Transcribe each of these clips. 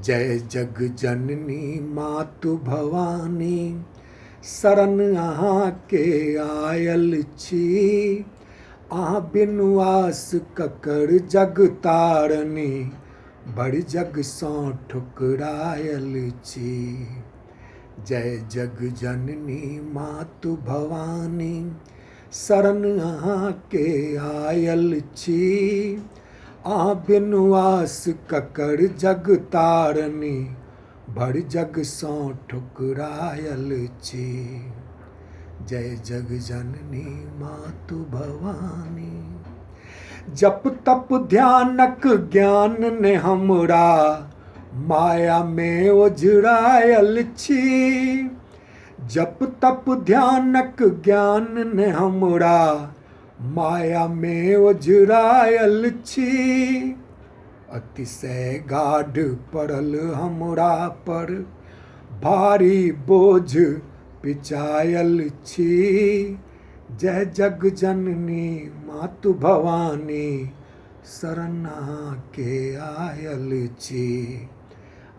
जय जग जननी मातु भवानी शरण अहाँ के आयल छी। अहाँ बिनु आस ककर जग तारनी बड़ जग सँ ठुकरायल छी। जय जग जननी मातु भवानी शरण अहाँ के आयल छी। अहाँ बिनु आस ककर जग तारनी बड़ जग सँ ठुकरायल छी। जय जग जननी मातु भवानी। जप तप ध्यानक ज्ञान ने हमरा माया में ओझरायल छी। जप तप ध्यानक ज्ञान ने हमरा माया में ओझरायल छी। अतिशय गाढ़ पड़ल हमरा पर भारी बोझ पिचायल छी। जय जग जननी मातु भवानी शरण अहाँ के आयल छी।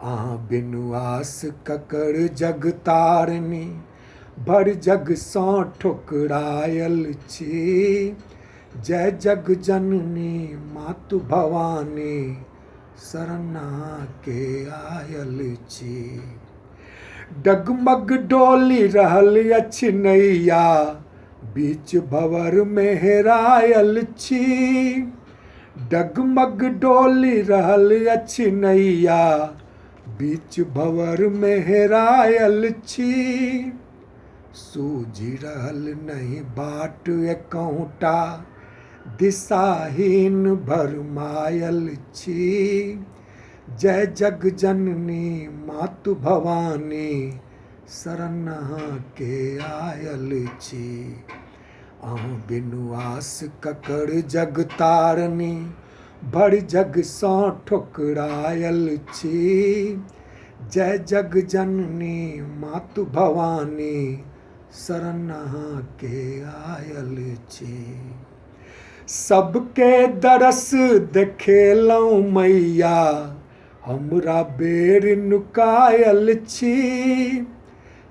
अहाँ बिनु आस ककर जग तारनी बड़ जग सँ ठुकरायल छी। जय जग जननी मातु भवानी शरण अहाँ के आयल छी। डगमग डोली रहल अछि नैया बीच भंवर में हेरायल छी। डगमग डोली रहल अछि नैया बीच भंवर में हेरायल छी। सूझि रहल नहीं बाट एकहुँटा दिशाहीन भरमायल छी। जय जग जननी मातु भवानी शरण अहाँ के आयल छी। अहाँ बिनु आस ककर जग तारनी बड़ जग सँ ठुकरायल छी। जय जग जननी मातु भवानी शरण अहाँ के आयल छी। सबके दरस देखेलहुँ मैया हमरा बेर नुकायल छी।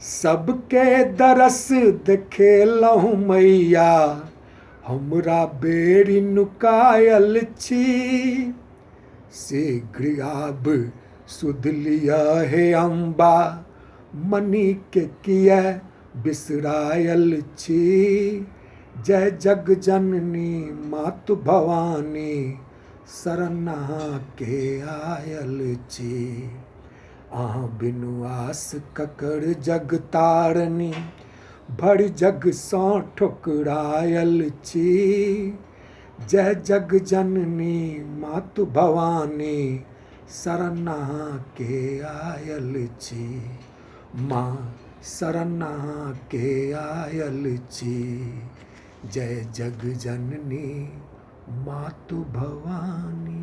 सबके दरस देखेलहुँ मैया हमरा बेर नुकायल छी। शीघ्र आब सुध लिअ हे अम्बा मनि के किए बिसरायल छी। जय जग जननी मातु भवानी शरण अहाँ के आयल छी। अहाँ बिनु आस ककर जग तारनी बड़ जग सँ ठुकरायल छी। जय जग जननी मातु भवानी शरण अहाँ के आयल छी। माँ शरण अहाँ के आयल छी। जय जग जननी मातु भवानी।